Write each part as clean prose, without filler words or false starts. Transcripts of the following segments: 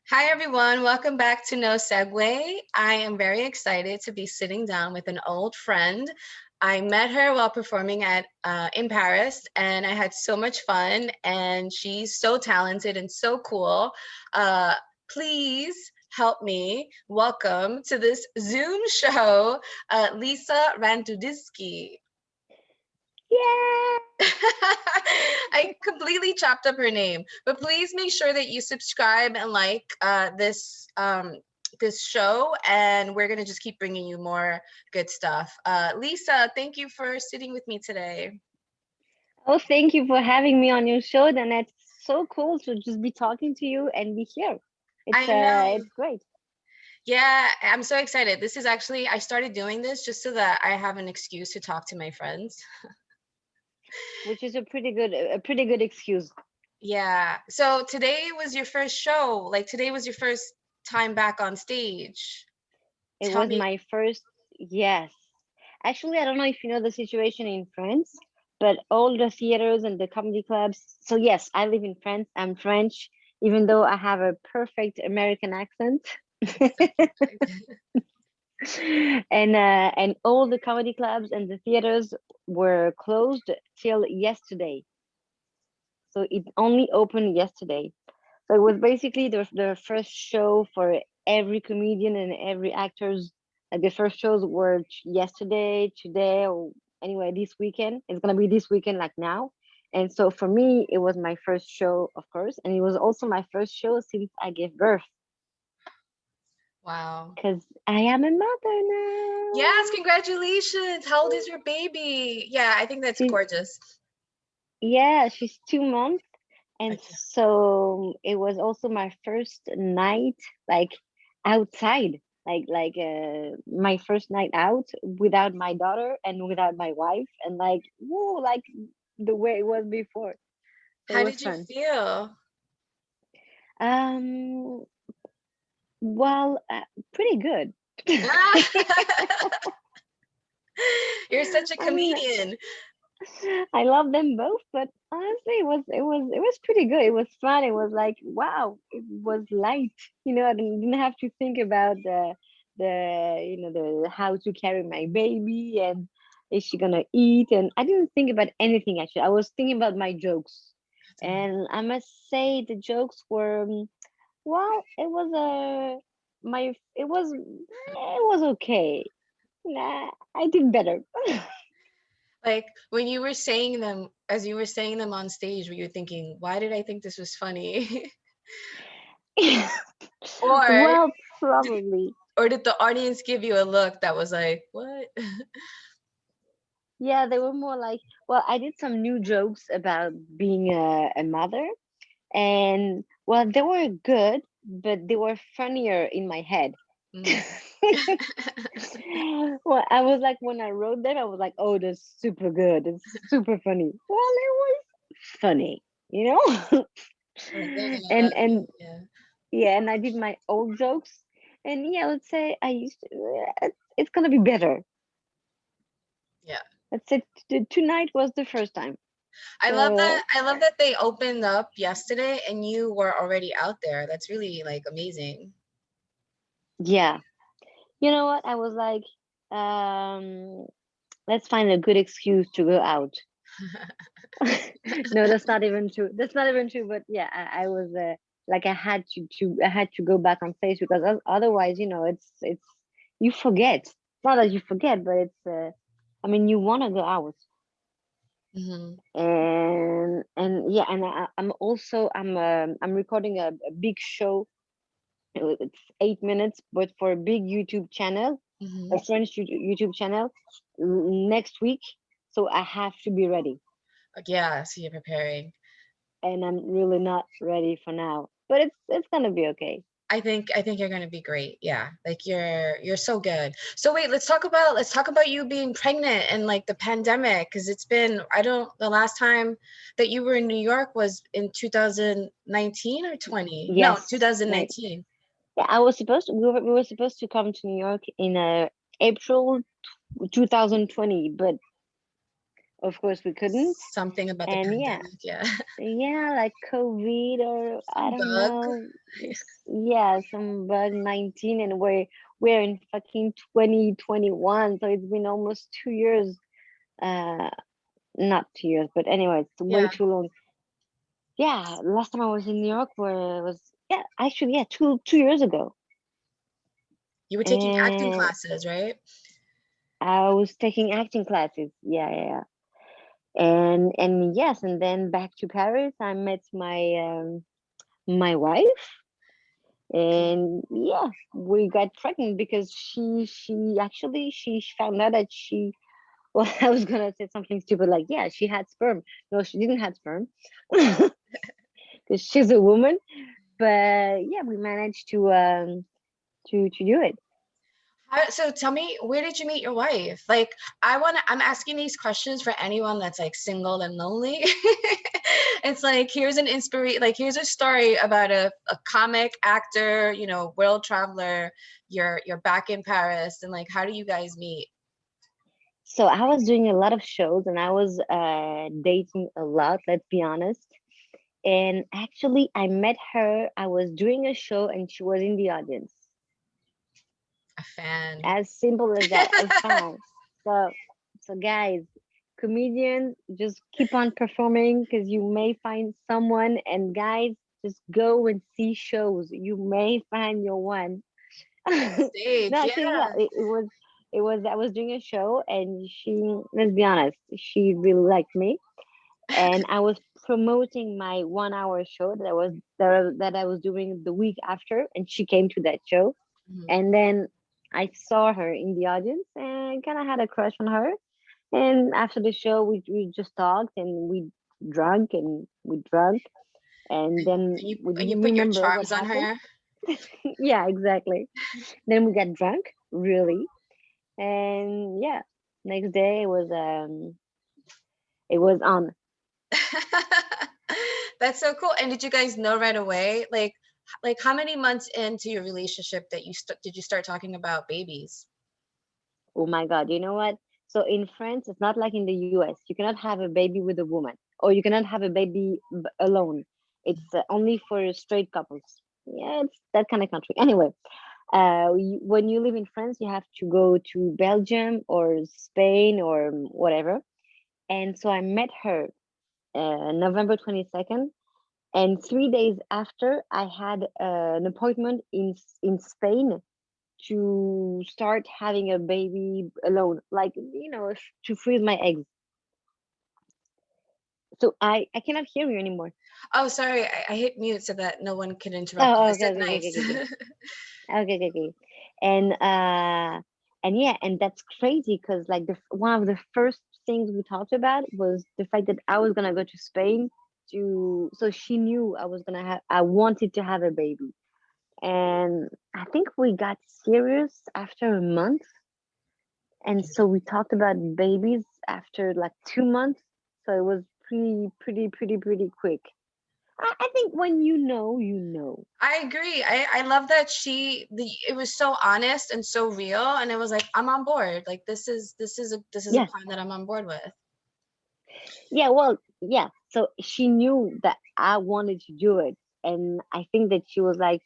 Hi, everyone. Welcome back to No Segue. I am very excited to be sitting down with an old friend. I met her while performing in Paris, and I had so much fun. And she's so talented and so cool. Uh, Please help me welcome to this Zoom show, Lisa Raduszynski. Yeah. I completely chopped up her name, but please make sure that you subscribe and like this show, and we're gonna just keep bringing you more good stuff. Lisa, thank you for sitting with me today. Oh, thank you for having me on your show. Then it's so cool to just be talking to you and be here. I know. It's great. Yeah, I'm so excited. This is actually I started doing this just so that I have an excuse to talk to my friends. Which is a pretty good excuse. Yeah. So today was your first show. Like today was your first time back on stage. It Tell was me. my first. Yes. Actually, I don't know if you know the situation in France, but all the theaters and the comedy clubs. So yes, I live in France. I'm French, even though I have a perfect American accent. And all the comedy clubs and the theaters were closed till yesterday. So it only opened yesterday. So it was basically the first show for every comedian and every actors. Like the first shows were yesterday, today, or anyway, this weekend. It's gonna be this weekend, like now. And so for me, it was my first show, of course, and it was also my first show since I gave birth, Wow. because I am a mother now. Yes, congratulations. How old is your baby? Yeah, I think that's She, gorgeous. yeah, she's 2 months. I And can't. so it was also my first night, like outside, my first night out without my daughter and without my wife, and like whoa, like the way it was before. So it How was did you fun. feel? Um, well, pretty good. You're such a I mean, comedian. I love them both, but honestly, it was pretty good. It was fun. It was like wow, it was light. I didn't have to think about the how to carry my baby and is she gonna eat, and I didn't think about anything actually. I was thinking about my jokes, That's amazing. and I must say the jokes were well. It was a my it was okay. Nah, I did better. Like when you were saying them, as you were saying them on stage, were you thinking, why did I think this was funny? or Well, probably. or did the audience give you a look that was like, what? Yeah, they were more like, well, I did some new jokes about being a mother, and well, they were good, but they were funnier in my head. Mm. Well, I was like, when I wrote them, I was like, oh, that's super good. It's super funny. Well, it was funny, you know? Like they're gonna love and you. Yeah. yeah, and I did my old jokes, and yeah, let's say I used to, it's gonna be better. Yeah. Let's say tonight was the first time. I love that. So I love that they opened up yesterday and you were already out there. That's really like amazing. yeah, you know what? I was like, um, let's find a good excuse to go out. No, that's not even true. That's not even true. But yeah, I was like, I had to go back on stage because otherwise, it's you forget. It's not that you forget, but I mean, you want to go out, Hmm. and yeah, and I'm recording a big show. It's 8 minutes, but for a big YouTube channel, Hmm. a French YouTube channel next week. So I have to be ready, Yeah, so you're preparing. and I'm really not ready for now. But it's gonna be okay. I think you're gonna be great. Yeah, like you're so good. So wait, let's talk about you being pregnant and like the pandemic, because it's been I don't the last time that you were in New York was in 2019 or 20? No, Yes, like 2019. yeah, we were supposed to come to New York in April 2020, but of course we couldn't. Something about the And yeah, pandemic, yeah. yeah, like COVID, or I Some don't bug. know. Yeah, some bug 19, and we're in fucking 2021, so it's been almost 2 years. Uh, Not 2 years, but anyway, it's way Yeah. too long. Yeah, last time I was in New York, where it was, yeah, actually, yeah, two years ago. You were taking acting And classes, right? I was taking acting classes. Yeah, yeah, yeah. And yes, and then back to Paris, I met my wife, and yeah, we got pregnant because she found out that she, well, I was gonna say something stupid like, yeah, she had sperm. No, she didn't have sperm because she's a woman. But yeah, we managed to do it. So tell me, where did you meet your wife? Like, I'm asking these questions for anyone that's like single and lonely. It's like, here's an inspiration, like, here's a story about a comic actor, world traveler. You're back in Paris, and like, how do you guys meet? So I was doing a lot of shows, and I was dating a lot, let's be honest. And actually, I met her. I was doing a show, and she was in the audience. A fan. As simple as that, a fan. So, so guys, comedians, just keep on performing because you may find someone. And guys, just go and see shows. You may find your one. Stage, No, actually, yeah, yeah. it was. I was doing a show, and let's be honest, she really liked me, and I was promoting my 1 hour show that I was doing the week after, and she came to that show, Mhm. and then I saw her in the audience and kind of had a crush on her. And after the show, we just talked, and we drank, and then And you we and you didn't put your remember what charms on happened. her. Yeah, exactly. Then we got drunk, really, and yeah, next day it was on. That's so cool. And did you guys know right away? Like how many months into your relationship that did you start talking about babies? Oh my God, you know what? So in France, it's not like in the US. You cannot have a baby with a woman, or you cannot have a baby alone. It's only for straight couples. Yeah, it's that kind of country. Anyway, when you live in France, you have to go to Belgium or Spain or whatever. And so I met her November 22nd. And 3 days after, I had an appointment in Spain to start having a baby alone, like, to freeze my eggs. So I cannot hear you anymore. Oh, sorry, I hit mute so that no one can interrupt you. Oh, I okay, said okay, okay, okay, nice. okay, okay, okay, okay. And yeah, and that's crazy because like one of the first things we talked about was the fact that I was gonna go to Spain to, so she knew I wanted to have a baby. And I think we got serious after a month. And so we talked about babies after like 2 months. So it was pretty quick. I think when you know, you know. I agree. I love that it was so honest and so real, and it was like, I'm on board. Like, this is a Yeah. plan that I'm on board with. Yeah, well, yeah. So she knew that I wanted to do it. And I think that she was like,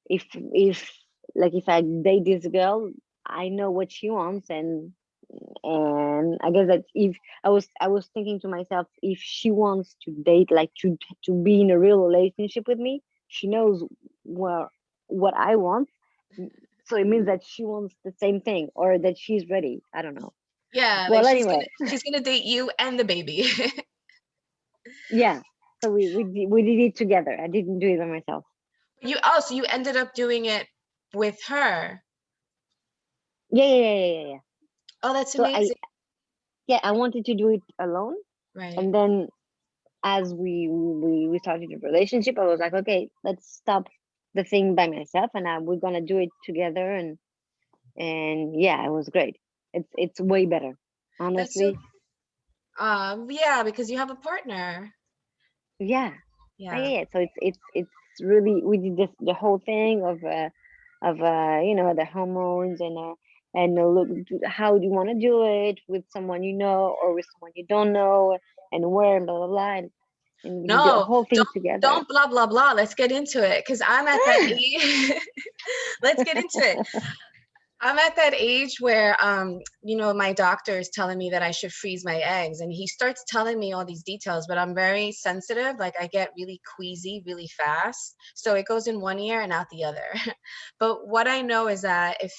if if I date this girl, I know what she wants. And I guess that if I was thinking to myself, if she wants to date, like to be in a real relationship with me, she knows where what I want. So it means that she wants the same thing, or that she's ready. I don't know. Yeah, like Well, anyway, she's gonna date you and the baby. yeah. So we did it together. I didn't do it by myself. So you ended up doing it with her. Yeah, yeah, yeah, yeah, yeah, yeah. Oh, that's So amazing. I wanted to do it alone, Right. and then as we started a relationship, I was like, okay, let's stop the thing by myself, and we're gonna do it together. And yeah, it was great. It's way better, That's so honestly. yeah, because you have a partner. Yeah, yeah, yeah, Yeah. yeah. So it's really, we did this the whole thing of the hormones, and look, how do you want to do it, with someone you know or with someone you don't know, and where, and blah blah blah, and do the No, whole thing together. don't blah blah blah. Let's get into it because I'm at that age. Let's get into it. I'm at that age where, my doctor is telling me that I should freeze my eggs, and he starts telling me all these details, but I'm very sensitive. Like I get really queasy really fast. So it goes in one ear and out the other. But what I know is that if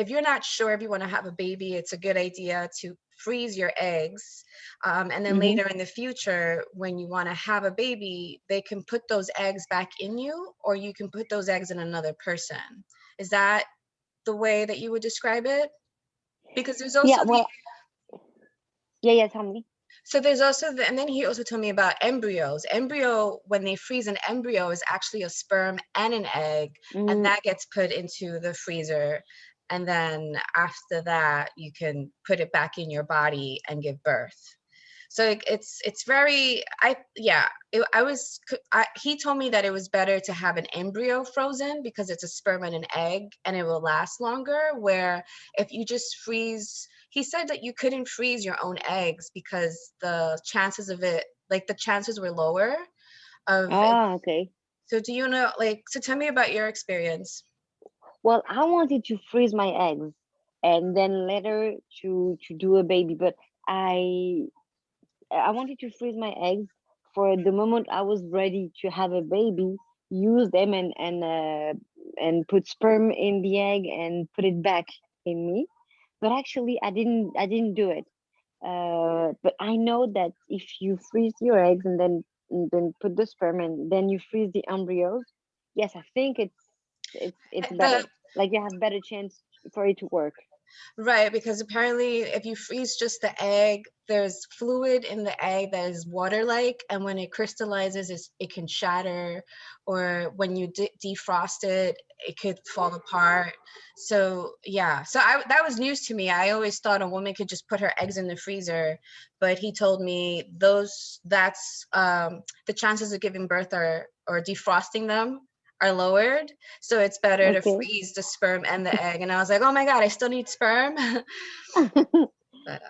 you're not sure if you want to have a baby, it's a good idea to freeze your eggs. And then Hmm. later in the future, when you want to have a baby, they can put those eggs back in you, or you can put those eggs in another person. Is that the way that you would describe it? Because there's Yeah, also well, yeah, tell me. and then he also told me about embryos. Embryo, when they freeze an embryo, is actually a sperm and an egg, and Mm, that gets put into the freezer. And then after that, you can put it back in your body and give birth. So it's very he told me that it was better to have an embryo frozen because it's a sperm and an egg and it will last longer, where if you just freeze, he said that you couldn't freeze your own eggs because the chances of it, like the chances were lower of it. ah, okay. So do you know, like, so tell me about your experience. Well, I wanted to freeze my eggs and then later to do a baby, but I I wanted to freeze my eggs for the moment I was ready to have a baby, use them and put sperm in the egg and put it back in me. But actually, I didn't do it. But I know that if you freeze your eggs and then put the sperm and then you freeze the embryos, yes, I think it's The better. Like you have better chance for it to work. Right, because apparently if you freeze just the egg, there's fluid in the egg that is water-like, and when it crystallizes, it can shatter, or when you defrost it, it could fall apart. So yeah, that was news to me. I always thought a woman could just put her eggs in the freezer, but he told me that's the chances of giving birth or defrosting them are lowered, so it's better to Okay. freeze the sperm and the egg. And I was like, oh my God, I still need sperm. But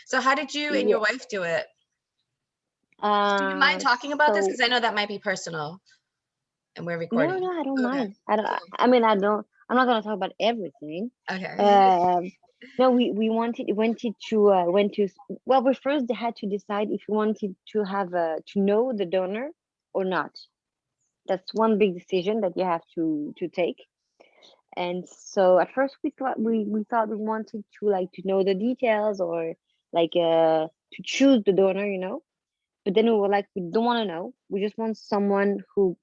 so how did you and Yeah. your wife do it? Do you mind talking about this? So Because I know that might be personal and we're no, recording. no, I don't Okay, mind. I don't. cool. I mean, I don't. I'm not gonna talk about everything. Okay. Um, no, we wanted to well, we first had to decide if we wanted to have to know the donor or not. That's one big decision that you have to take. And so at first we thought we wanted to like to know the details or like to choose the donor, you know. But then we were like, we don't want to know. We just want someone who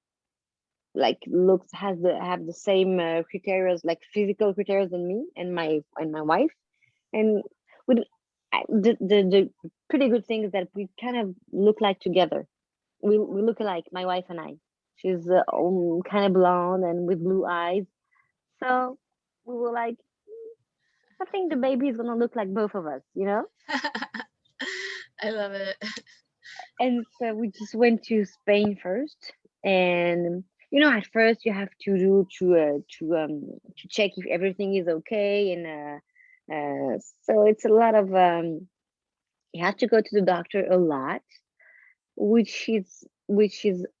like looks has the have the same criteria, like physical criteria than me and my wife. And with the pretty good thing is that we kind of look like together. We look alike, my wife and I. She's kind of blonde and with blue eyes, so we were like, I think the baby is gonna look like both of us, you know. I love it. And so we just went to Spain first, and you know, at first you have to do to check if everything is okay, and so it's a lot of you have to go to the doctor a lot, which is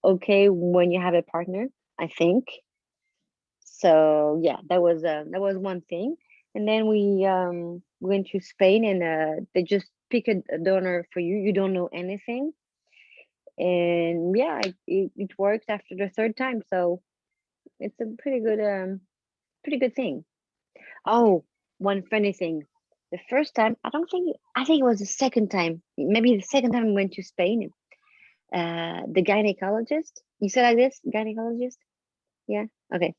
okay when you have a partner, I think. So yeah, that was one thing. And then we went to Spain, and they just pick a donor for you. You don't know anything, and yeah, it worked after the third time. So it's a pretty good thing. Oh, one funny thing. The first time, I think it was the second time. Maybe the second time we went to Spain. The gynecologist. You said like this, gynecologist. Yeah. Okay.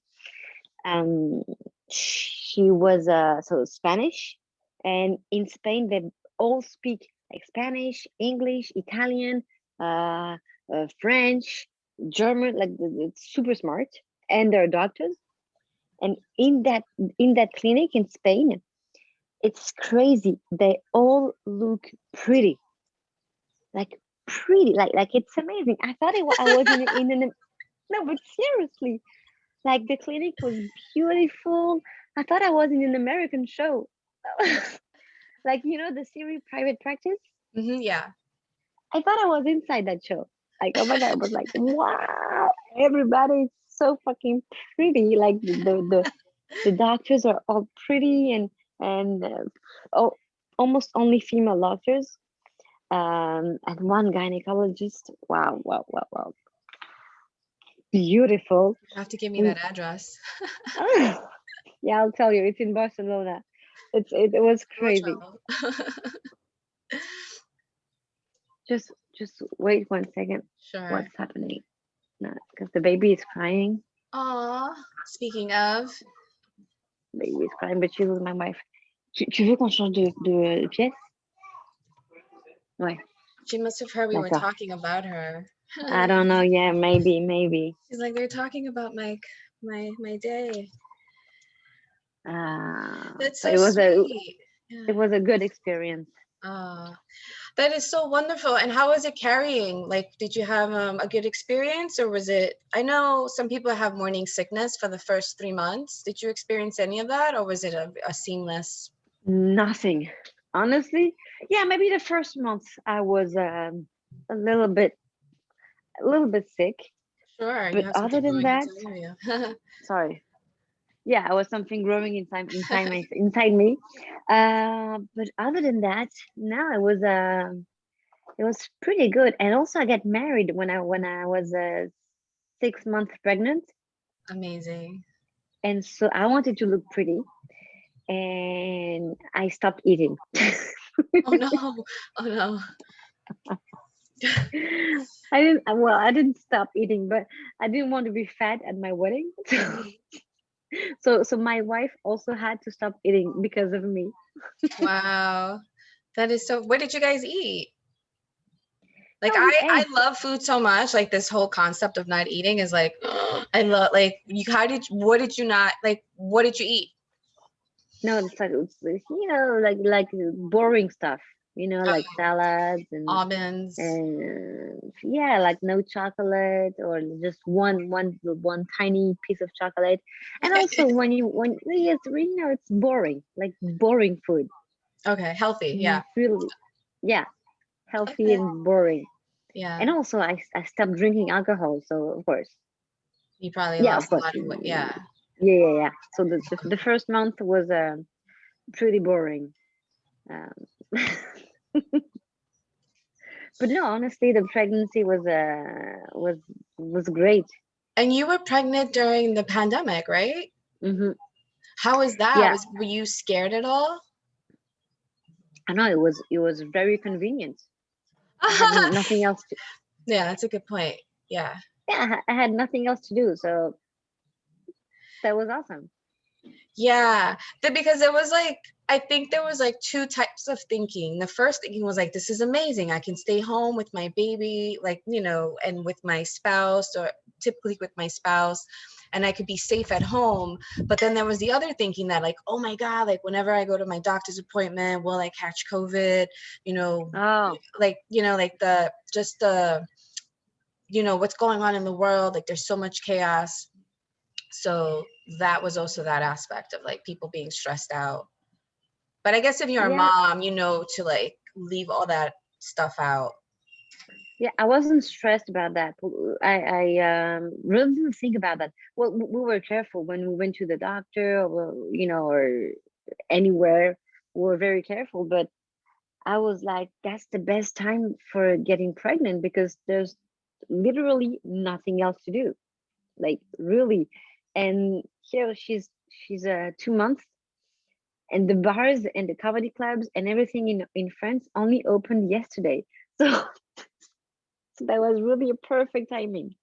Um, she was so Spanish, and in Spain they all speak like Spanish, English, Italian, uh, French, German. Like it's super smart, and they're doctors. And in that clinic in Spain, it's crazy. They all look pretty, like pretty, like it's amazing. I thought I was in an no, but seriously, like the clinic was beautiful. I thought I was in an American show. Like, the series Private Practice? Yeah. I thought I was inside that show. Like, oh my God, I was like, wow, everybody's so fucking pretty. Like the doctors are all pretty and oh, almost only female doctors. And one gynecologist. Wow, wow, wow, wow. Beautiful. You have to give me We, that address. yeah, I'll tell you, it's in Barcelona. It was crazy. Mucho. Just wait 1 second. Sure. What's happening? No, because the baby is crying. Aw. Speaking of, Baby is crying, but she's with my wife. Tu veux qu'on change de pièce? Ouais, she must have heard we were d'accord. talking about her. I don't know. Yeah, maybe. She's like, they're talking about my day. That's So so it was a sweet. it was a good experience. That is so wonderful. And how was it carrying? Like, did you have a good experience, or was it? I know some people have morning sickness for the first 3 months. Did you experience any of that, or was it a seamless? Nothing, honestly. Yeah, maybe the first month I was a little bit sick, Sure, you but have other something than growing that, inside of you. sorry. Yeah, I was something growing inside me. But other than that, no, it was pretty good. And also, I got married when I was 6 months pregnant, Amazing. and so I wanted to look pretty, and I stopped eating. Oh no. Oh no. I didn't stop eating, but I didn't want to be fat at my wedding. Mhm. So my wife also had to stop eating because of me. Wow. That is so. What did you guys eat? Like No, we I ate. love food so much. Like this whole concept of not eating is like I love like you what did you not like what did you eat? No, like boring stuff. Like salads Almonds. and yeah, like no chocolate or just one tiny piece of chocolate. And also when yes, it's boring, like boring food. Okay, healthy. Yeah. Really, yeah, healthy Okay. and boring. And Yeah. also I stopped drinking alcohol, so of course, You probably yeah, of lost a course, lot of weight. Yeah. yeah. So the first month was pretty boring. Um, but no, honestly, the pregnancy was great. And you were pregnant during the pandemic, right? Hmm. How was that? Yeah, Were you scared at all? I know it was very convenient. I had nothing else to. Yeah, that's a good point. Yeah. Yeah, I had nothing else to do, so that was awesome. Yeah, because it was like I think there was like two types of thinking. The first thinking was like, this is amazing. I can stay home with my baby, like, and with my spouse or typically with my spouse, and I could be safe at home. But then there was the other thinking that like, oh my God, like whenever I go to my doctor's appointment, will I catch COVID? You know, Oh, like the just the, what's going on in the world, like there's so much chaos. So that was also that aspect of like people being stressed out. But I guess if you're a yeah, mom, to like leave all that stuff out. yeah. I wasn't stressed about that. I really didn't think about that. Well, we were careful when we went to the doctor, or anywhere. We were very careful, but I was like, that's the best time for getting pregnant because there's literally nothing else to do. Like really. And here she's 2 months, and the bars and the comedy clubs and everything in France only opened yesterday. So, so that was really a perfect timing.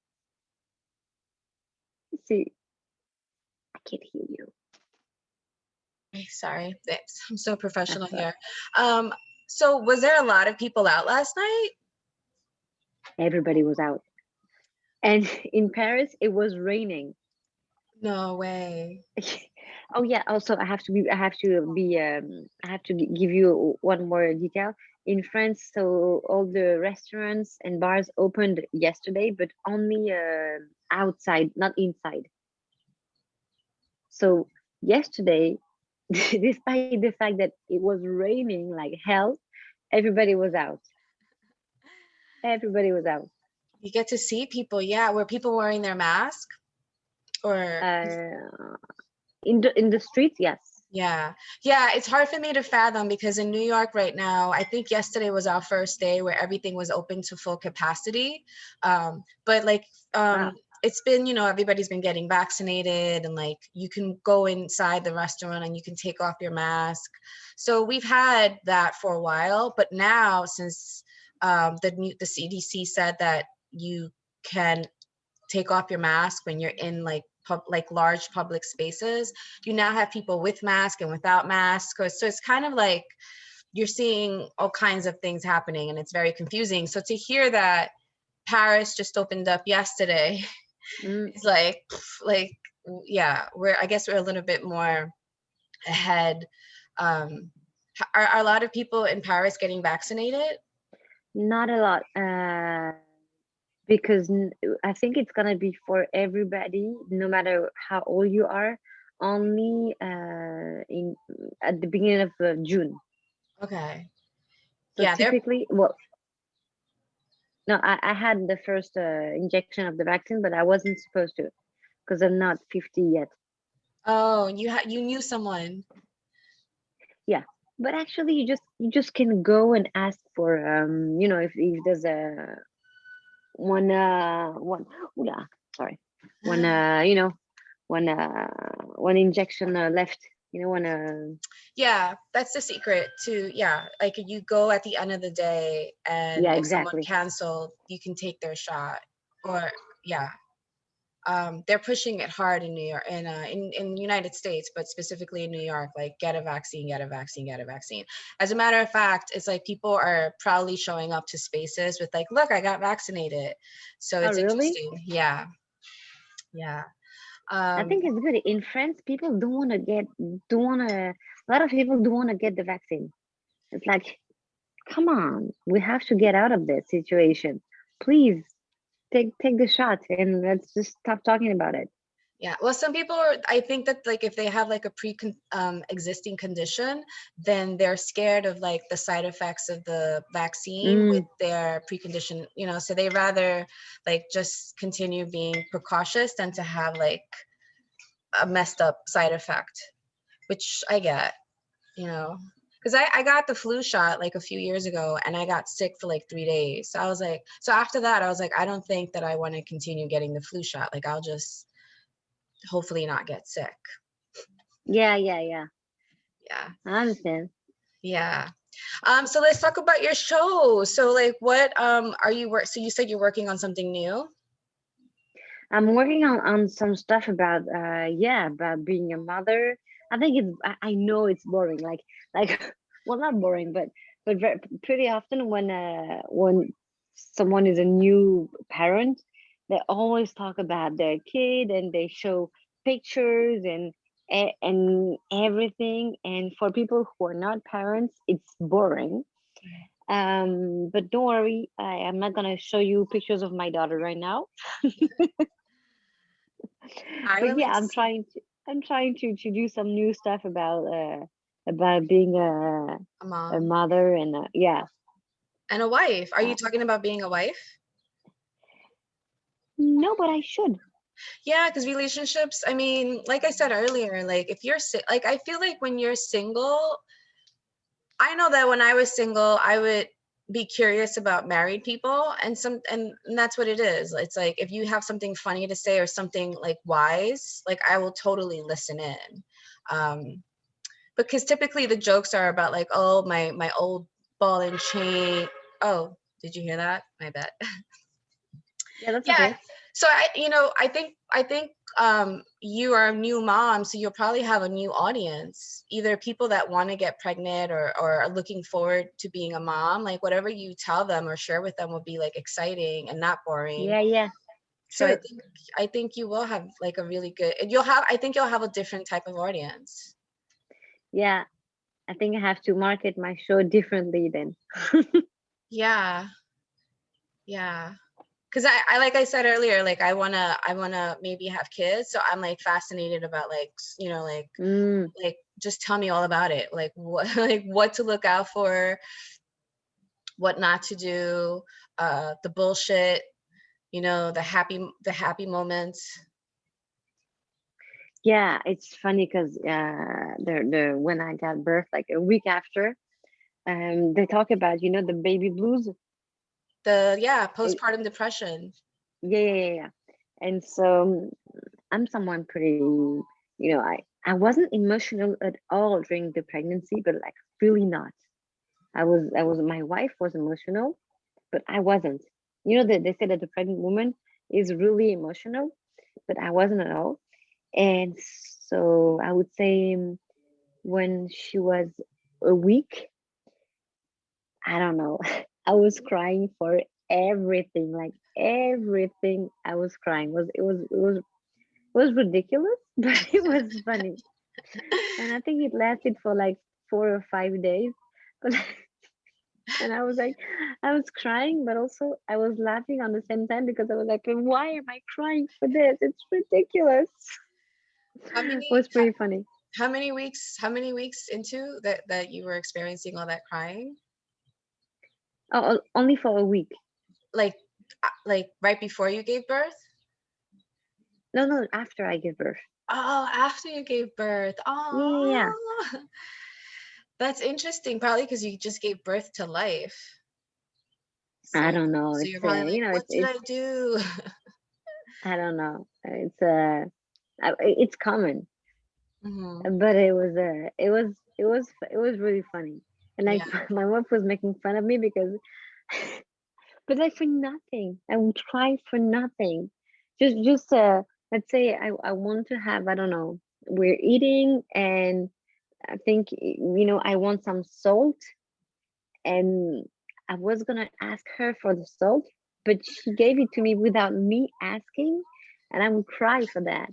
See, I can't hear you. Sorry, I'm so professional That's all. here. Um, so was there a lot of people out last night? Everybody was out. And in Paris, it was raining. No way. Oh yeah, also I have to give you one more detail. In France, so all the restaurants and bars opened yesterday, but only outside, not inside. So yesterday, despite the fact that it was raining like hell, everybody was out. Everybody was out. You get to see people, yeah. Were people wearing their mask? Or Uh, in the streets, yes. yeah. Yeah, it's hard for me to fathom because in New York right now, I think yesterday was our first day where everything was open to full capacity. But like Wow. it's been, everybody's been getting vaccinated and like you can go inside the restaurant and you can take off your mask. So we've had that for a while, but now since the CDC said that you can take off your mask when you're in like large public spaces. You now have people with mask and without mask. So it's kind of like you're seeing all kinds of things happening and it's very confusing. So to hear that Paris just opened up yesterday, Mm, it's like yeah, I guess we're a little bit more ahead. Um, are a lot of people in Paris getting vaccinated? not a lot. Because I think it's gonna be for everybody, no matter how old you are. Only in at the beginning of June. Okay. So Yeah, they're typically, well, no, I had the first injection of the vaccine, but I wasn't supposed to because I'm not 50 yet. oh, you knew someone. Yeah, but actually, you just can go and ask for if there's a one yeah, sorry, one one injection left. One Yeah, that's the secret to, yeah, like you go at the end of the day and yeah, if someone exactly. canceled, you can take their shot. Or yeah, they're pushing it hard in New York and in United States, but specifically in New York, like get a vaccine, get a vaccine, get a vaccine. As a matter of fact, it's like people are proudly showing up to spaces with like, look, I got vaccinated. So Oh, it's really? interesting. Yeah, yeah. I Um, think it's good. In France, people don't want to. A lot of people don't want to get the vaccine. It's like, come on, we have to get out of this situation. Please take the shot and let's just stop talking about it. Yeah, well, some people are, I think that like if they have like a existing condition, then they're scared of like the side effects of the vaccine with Mm, their precondition, so they rather like just continue being precautious than to have like a messed up side effect, which I get, you know, because I got the flu shot like a few years ago and I got sick for like 3 days. So I was like, so after that, I was like, I don't think that I want to continue getting the flu shot. Like I'll just hopefully not get sick. yeah, yeah, yeah. Yeah. I understand. Yeah. So let's talk about your show. So like what are you so you said you're working on something new? I'm working on some stuff about about being a mother. I think I know it's boring, like well, not boring, but pretty often when someone is a new parent, they always talk about their kid and they show pictures and everything. And for people who are not parents, it's boring. But don't worry, I am not gonna show you pictures of my daughter right now. I But will yeah, listen. I'm trying to do some new stuff about being A a mom mother and yeah. and a wife. Are you uh, talking about being a wife? no, but I should. Yeah, because relationships, I mean, like I said earlier, like if you're like I feel like when you're single, I know that when I was single, I would be curious about married people and that's what it is. It's like if you have something funny to say or something like wise, like I will totally listen in. Um, because typically the jokes are about like, oh, my old ball and chain. Oh, did you hear that? My bad. Yeah, that's Yeah. okay. So I think you are a new mom, so you'll probably have a new audience, either people that want to get pregnant or are looking forward to being a mom. Like whatever you tell them or share with them will be like exciting and not boring. Yeah, yeah, So I sure. think I think you will have like a really good and you'll have I think you'll have a different type of audience. Yeah, I think I have to market my show differently then. Yeah. Yeah. because I like I said earlier, like I wanna maybe have kids, so I'm like fascinated about like Mm. like just tell me all about it, like what like what to look out for, what not to do, the bullshit, the happy moments. Yeah, it's funny because the when I got birth, like a week after, they talk about, the baby blues. It, Postpartum depression. yeah, yeah, yeah, yeah. And so I'm someone pretty, I wasn't emotional at all during the pregnancy, but like really not. My wife was emotional, but I wasn't. They say that the pregnant woman is really emotional, but I wasn't at all. And so I would say, when she was a week, I don't know, I was crying for everything, like everything. I was crying. It was ridiculous, but it was funny. And I think it lasted for like 4 or 5 days. But and I was crying, but also I was laughing on the same time because I was like, why am I crying for this? It's ridiculous. How It many was pretty funny. how many weeks into that you were experiencing all that crying? Oh, only for a week. Like right before you gave birth? No, no, after I gave birth. Oh, after you gave birth. Yeah, yeah, yeah. Oh, that's interesting. Probably because you just gave birth to life. I So don't know. so It's you're probably like, what did it's I do? I don't know. It's common, Hmm. but it was really funny. And like Yeah. my wife was making fun of me because, but like for nothing. I would cry for nothing. Just let's say I want to have, I don't know, we're eating and I think, I want some salt, and I was gonna ask her for the salt, but she gave it to me without me asking, and I would cry for that.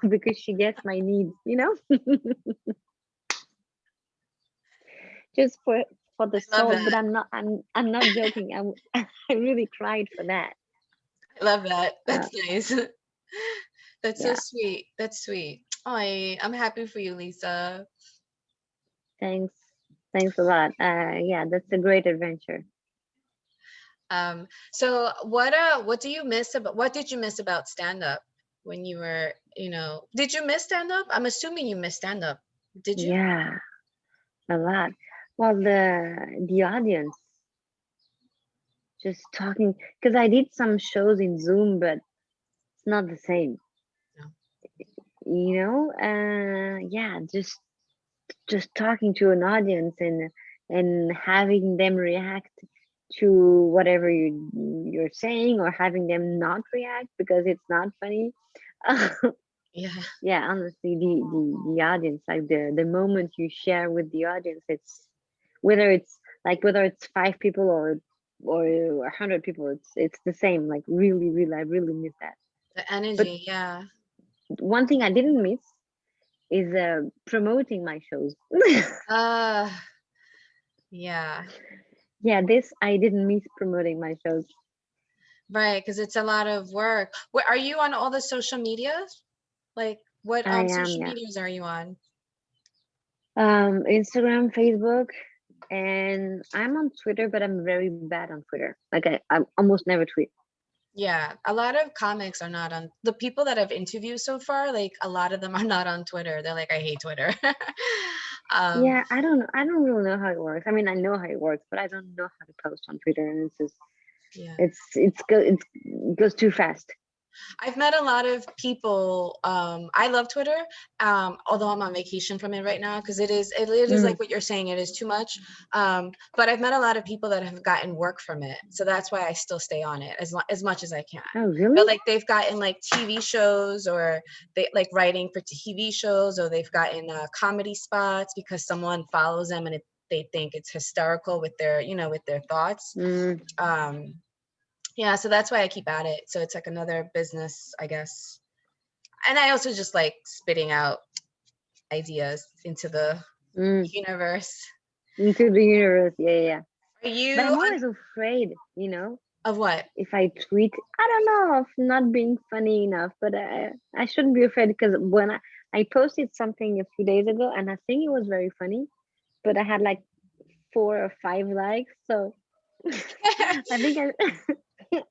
Because she gets my needs. Just for the I love salt. But that. I'm not joking. I really cried for that. I love that. Uh, That's nice. That's so yeah. sweet. That's sweet. I'm happy for you, Lisa. Thanks. Thanks a lot. Yeah, that's a great adventure. So what did you miss about stand up when you were, did you miss stand up? I'm assuming you missed stand up. Did you? Yeah, a lot. Well, the audience just talking, because I did some shows in Zoom, but it's not the same. No. Yeah, just talking to an audience and having them react to whatever you're saying, or having them not react because it's not funny. Yeah. Yeah, honestly, the audience, like the moment you share with the audience, it's whether it's 5 people or 100 people, it's the same. Like really, really, I really miss that. The But energy, yeah. one thing I didn't miss is promoting my shows. Uh, yeah. Yeah, this I didn't miss promoting my shows. Right, because it's a lot of work. Are you on all the social medias? Like, what I am, social yeah. medias are you on? Instagram, Facebook, and I'm on Twitter, but I'm very bad on Twitter. Like I almost never tweet. Yeah, a lot of comics are not on the people that I've interviewed so far, like a lot of them are not on Twitter. They're like, I hate Twitter. Um, Yeah, I don't really know how it works. I mean, I know how it works, but I don't know how to post on Twitter, and it's just yeah. it goes too fast. I've met a lot of people. I love Twitter, although I'm on vacation from it right now because it is Mm. like what you're saying. It is too much. But I've met a lot of people that have gotten work from it, so that's why I still stay on it as much as I can. Oh, But really? like they've gotten like TV shows, or they like writing for TV shows, or they've gotten comedy spots because someone follows them and they think it's hysterical with their thoughts. Mm. Um, yeah, so that's why I keep at it. So it's like another business, I guess. And I also just like spitting out ideas into the Mm. universe. Into the universe, yeah, yeah, yeah. Are But you I'm on? always afraid. Of what? If I tweet, I don't know, of not being funny enough, but I shouldn't be afraid because when I posted something a few days ago and I think it was very funny, but I had like 4 or 5 likes. So I think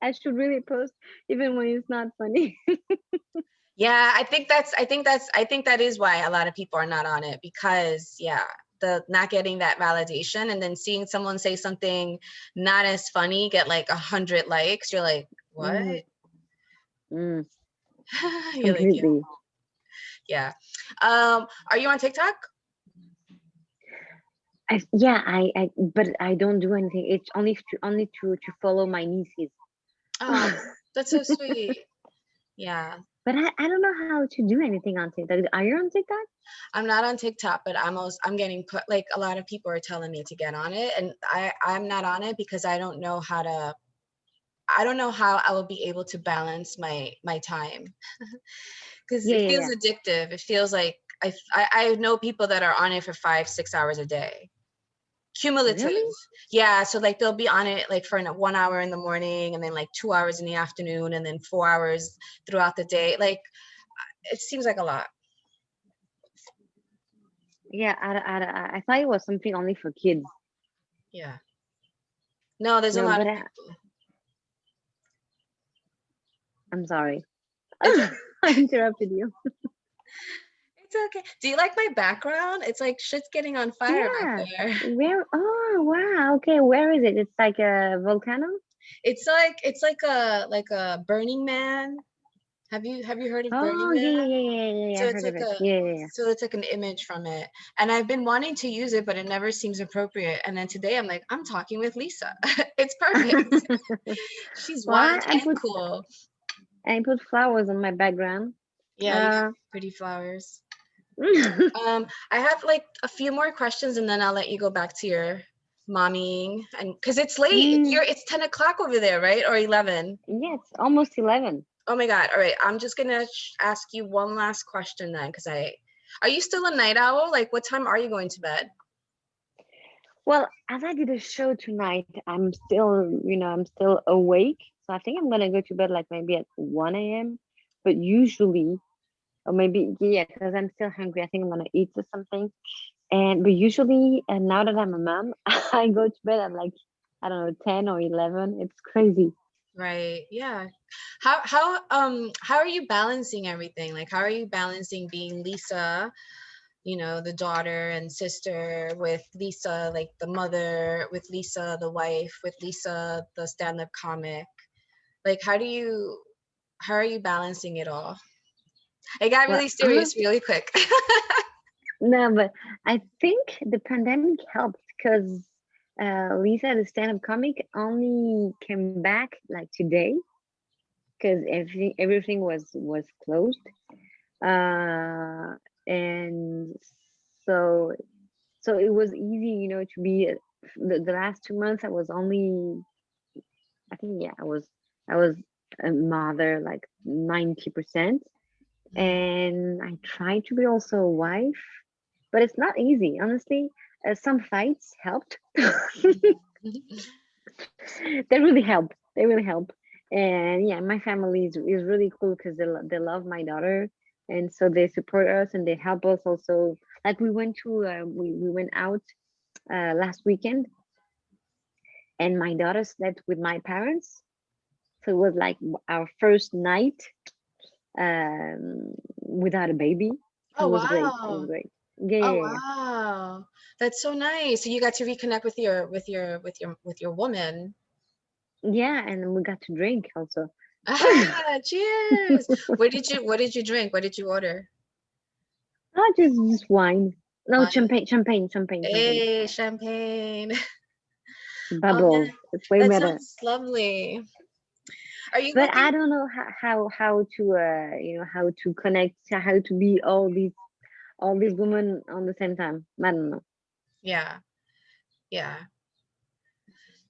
I should really post even when it's not funny. Yeah, I think that is why a lot of people are not on it, because yeah, the not getting that validation and then seeing someone say something not as funny get like 100 likes. You're like, what? Mm, mm, You're like, yeah, completely. yeah. Are you on TikTok? But I don't do anything. It's only to follow my nieces. Oh, that's so sweet. Yeah. But I don't know how to do anything on TikTok. Are you on TikTok? I'm not on TikTok, but I'm getting put, like a lot of people are telling me to get on it, and I'm not on it because I don't know how I will be able to balance my time, because Yeah, it yeah, feels yeah. addictive. It feels like I know people that are on it for 5-6 hours a day, cumulative. Really? Yeah, so like they'll be on it like for 1 hour in the morning, and then like 2 hours in the afternoon, and then 4 hours throughout the day. Like it seems like a lot. Yeah, I thought it was something only for kids. Yeah. No, there's a No, lot but of people. I'm sorry. It's I interrupted you. It's okay. Do you like my background? It's like shit's getting on fire back Yeah. there. Where? Oh, wow. Okay, where is it? It's like a volcano? It's like a Burning Man. Have you heard of Burning Oh, yeah, yeah, Man? yeah, yeah, yeah, yeah. So I it's heard of like it. a Yeah, yeah, yeah. so it's like an image from it. And I've been wanting to use it, but it never seems appropriate. And then today I'm like, I'm talking with Lisa. It's perfect. She's Well, wild I and put cool. I put flowers on my background. Yeah, you got Uh, pretty flowers. I have like a few more questions and then I'll let you go back to your mommying, and because it's late. mm, It's 10 o'clock over there, right? Or 11. yeah, it's almost 11. Oh my God. All right. I'm just gonna ask you one last question then, because are you still a night owl? Like, what time are you going to bed? Well, as I did a show tonight, I'm still awake. So I think I'm gonna go to bed like maybe at 1 a.m. But usually, or maybe yeah, because I'm still hungry. I think I'm gonna eat or something. But usually, and now that I'm a mom, I go to bed at like I don't know 10 or 11. It's crazy. Right. Yeah. How are you balancing everything? Like, how are you balancing being Lisa, the daughter and sister, with Lisa, like the mother, with Lisa, the wife, with Lisa, the stand-up comic? Like, how are you balancing it all? It got Well, really serious really quick. no, but I think the pandemic helped because Lisa, the stand-up comic, only came back like today because everything was closed. Uh, and so so it was easy, to be the last 2 months. I was only, I think, yeah, I was a mother like 90%, and I tried to be also a wife, but it's not easy, honestly. Some fights helped. They really help. They really help. And yeah, my family is really cool because they love my daughter, and so they support us and they help us also. Like we went out last weekend, and my daughter slept with my parents, so it was like our first night without a baby. So Oh, it was great. It was wow. great. Yeah, Oh, yeah, yeah. wow. That's so nice. So you got to reconnect with your woman. Yeah, and we got to drink also. Ah, cheers. What did you drink? What did you order? Not just wine. No, Wine. champagne. Hey, champagne. Oh Bubbles. man, It's way that better. sounds lovely. Are you But looking? I don't know how to how to connect, how to be all these women on the same time. I don't know. Yeah, yeah.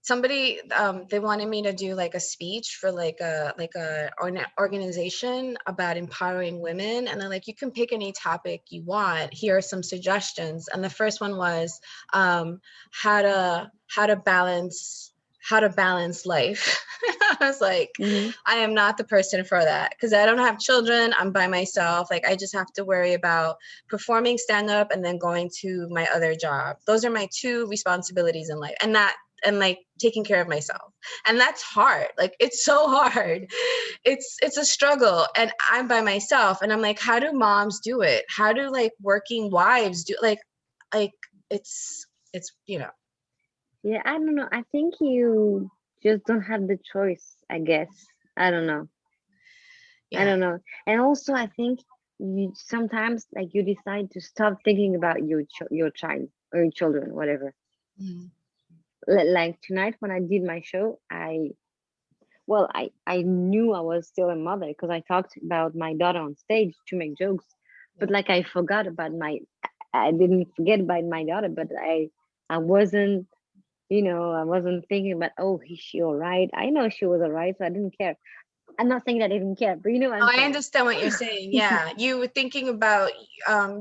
Somebody they wanted me to do like a speech for like a organization about empowering women, and they're like, you can pick any topic you want, here are some suggestions. And the first one was how to balance how to balance life. I was like, Mm-hmm. I am not the person for that because I don't have children. I'm by myself. Like I just have to worry about performing stand up and then going to my other job. Those are my two responsibilities in life. And like taking care of myself. And that's hard. Like it's so hard. It's a struggle. And I'm by myself. And I'm like, how do moms do it? How do like working wives do like it's Yeah, I don't know. I think you just don't have the choice, I guess. I don't know. I yeah. don't know. And also, I think you sometimes like you decide to stop thinking about your child or your children, whatever. Mhm. Like tonight when I did my show, I knew I was still a mother because I talked about my daughter on stage to make jokes, but Yeah. like I forgot about I didn't forget about my daughter, but I wasn't, I wasn't thinking about, oh, is she all right? I know she was all right, so I didn't care. I'm not saying that I didn't care, but you know what Oh, I'm I saying. understand what you're saying. Yeah. You were thinking about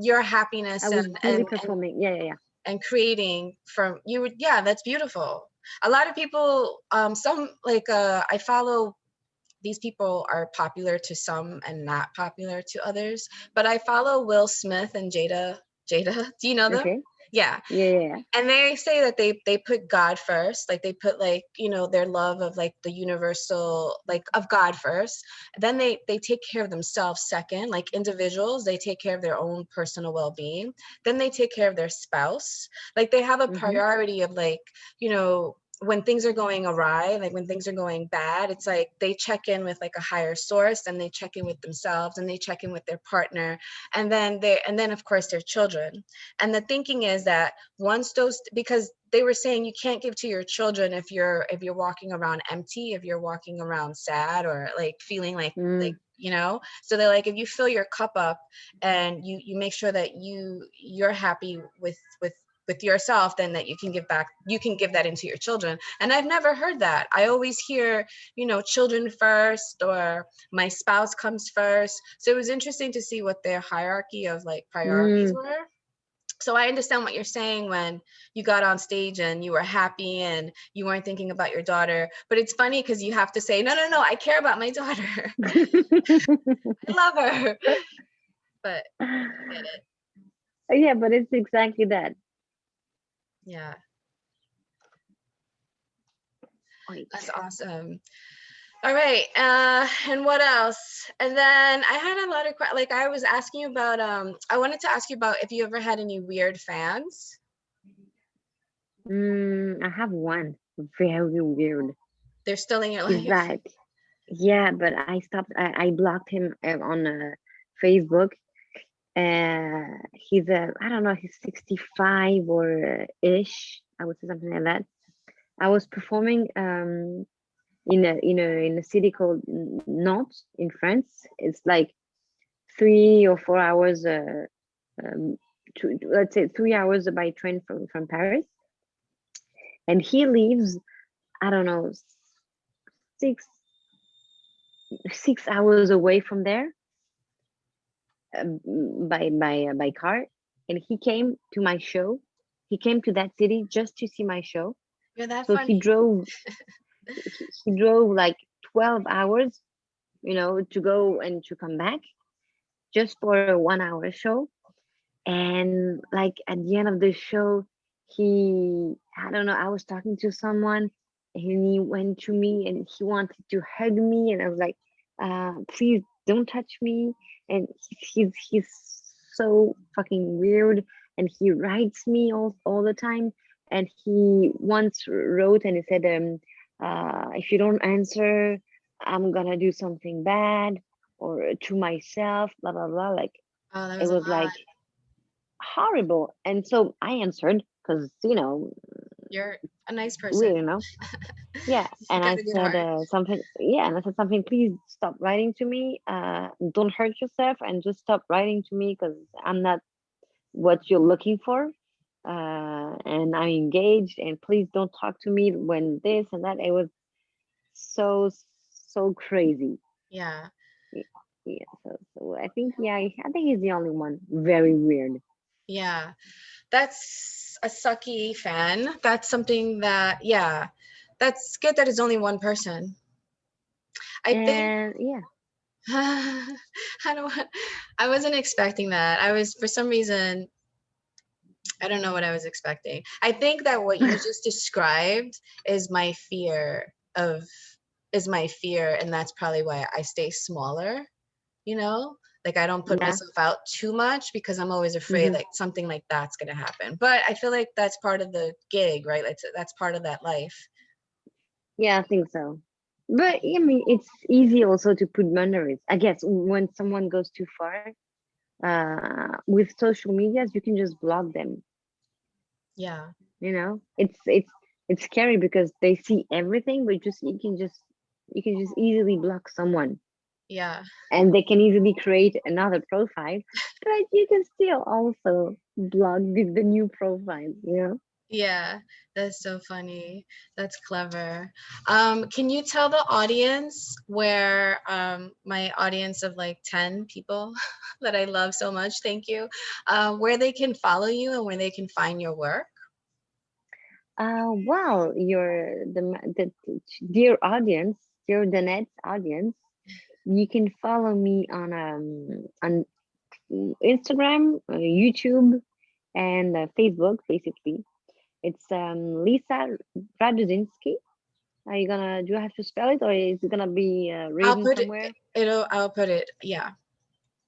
your I happiness was and busy performing. Yeah, yeah, yeah. and creating from you would yeah, that's beautiful. A lot of people some like I follow these people are popular to some and not popular to others, but I follow Will Smith and Jada. Do you know them? Okay. Yeah. Yeah, yeah, yeah. And they say that they put God first, like they put like their love of like the universal like of God first, then they take care of themselves second, like individuals they take care of their own personal well-being, then they take care of their spouse, like they have a Mm-hmm. priority of like when things are going awry, like when things are going bad, it's like they check in with like a higher source, and they check in with themselves, and they check in with their partner, and then of course their children. And the thinking is that once those, because they were saying you can't give to your children if you're walking around empty, if you're walking around sad or like feeling like Mm. so they're like, if you fill your cup up and you make sure that you're happy with yourself, then that you can give back, you can give that into your children. And I've never heard that. I always hear children first, or my spouse comes first. So it was interesting to see what their hierarchy of like priorities Mm. were. So I understand what you're saying when you got on stage and you were happy and you weren't thinking about your daughter. But it's funny because you have to say, no, no, no, I care about my daughter. I love her. But I get it. Yeah, but it's exactly that. Yeah, Wait. that's awesome. All right. And what else? And then I had a lot of like I was asking you about I wanted to ask you about if you ever had any weird fans. I have one very weird. They're still in your He's life. like, yeah, but I blocked him on Facebook. He's I don't know, he's 65 or ish. I would say something like that. I was performing in a city called Nantes in France. It's like 3 or 4 hours, um, let's say 3 hours by train from Paris. And he lives, I don't know, six 6 hours away from there, by car. And he came to my show. He came to that city just to see my show. You're that So funny. he drove like 12 hours, to go and to come back just for a 1 hour show. And like at the end of the show, I don't know, I was talking to someone and he went to me and he wanted to hug me. And I was like, please don't touch me. And he's so fucking weird. And he writes me all the time. And he once wrote and he said, if you don't answer, I'm gonna do something bad or to myself, blah blah blah. Like Oh, that it was a was lot. like horrible. And so I answered because, You're a nice person. weird, yeah. You And got I a good said heart. something, yeah. And I said something, please stop writing to me. Don't hurt yourself and just stop writing to me because I'm not what you're looking for. And I'm engaged and please don't talk to me when this and that. It was so, so crazy. Yeah. Y- Yeah. So I think, yeah, I think he's the only one. Very weird. Yeah. That's a sucky fan. That's something that, yeah. That's good that it's only one person. I think And yeah. I don't I wasn't expecting that. I was, for some reason, I don't know what I was expecting. I think that what you just described is my fear of my fear, and that's probably why I stay smaller, you know? Like I don't put Yeah. myself out too much because I'm always afraid Hmm. like something like that's going to happen. But I feel like that's part of the gig, right? Like that's part of that life. Yeah, I think so. But I mean, it's easy also to put boundaries. I guess when someone goes too far, with social medias, you can just block them. Yeah. You know, it's scary because they see everything, but just you can just easily block someone, Yeah. and they can easily create another profile, but you can still also block the new profile. You know. Yeah, that's so funny. That's clever. Can you tell the audience where my audience of like 10 people that I love so much, thank you, where they can follow you and where they can find your work? Well, the dear audience, dear Danette's audience, you can follow me on Instagram, YouTube, and Facebook. Basically, it's Lisa Raduszynski. Are you gonna? Do I have to spell it, or is it gonna be I'll written put it, somewhere? I'll put it, yeah.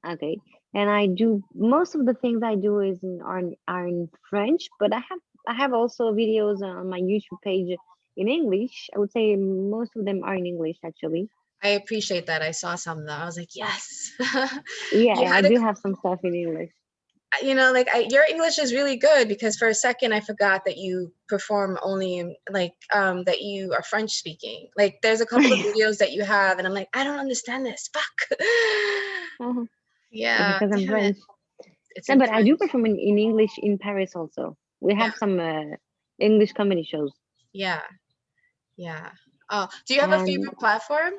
Okay. And I do most of the things I do are in French, but I have also videos on my YouTube page in English. I would say most of them are in English actually. I appreciate that. I saw some though. I was like, yes. Yeah, You I had a, do have some stuff in English. like your English is really good because for a second I forgot that you perform only in like that you are French speaking. Like there's a couple of videos that you have and I'm like, I don't understand this. Fuck. Uh-huh. Yeah, Yeah, because I'm damn it. French. It's No, in but I do French. perform in English in Paris also. We Yeah, have some English comedy shows. yeah, yeah. Oh, do you have a And favorite platform?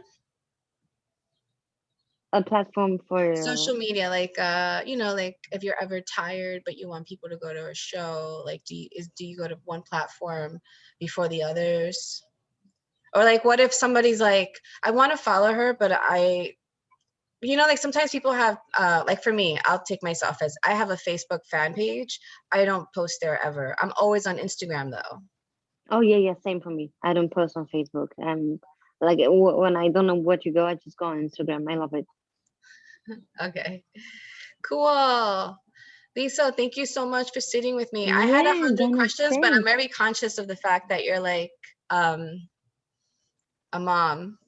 a platform for Social media, like like if you're ever tired but you want people to go to a show, like do you go to one platform before the others? Or like what if somebody's like, I want to follow her, but like sometimes people have like for me, I'll take myself as I have a Facebook fan page. I don't post there ever. I'm always on Instagram though. oh yeah, yeah, same for me. I don't post on Facebook. Like when I don't know where to go, I just go on Instagram. I love it. Okay. Cool. Lisa, thank you so much for sitting with me. I had Yeah, 100 Dana, questions, but I'm thanks. very conscious of the fact that you're like a mom.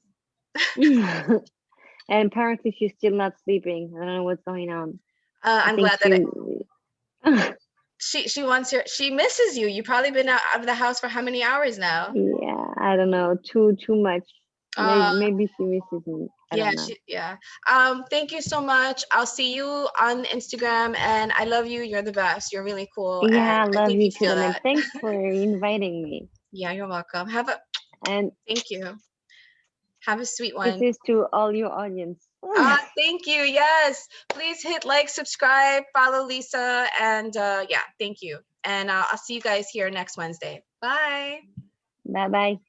And apparently she's still not sleeping. I don't know what's going on. I I'm think glad that she. she wants your, she misses you. You've probably been out of the house for how many hours now? Yeah, I don't know. Too much. Uh, Maybe she misses me. I yeah, don't know. yeah. Thank you so much. I'll see you on Instagram, and I love you. You're the best. You're really cool, and Yeah, I I love think you you too, feel Dana. that. Thanks for inviting me. Yeah, you're welcome. And Thank you. Have a sweet one. kisses to all your audience. Thank you. Yes. Please hit like, subscribe, follow Lisa. And yeah, thank you. And I'll see you guys here next Wednesday. Bye. Bye bye.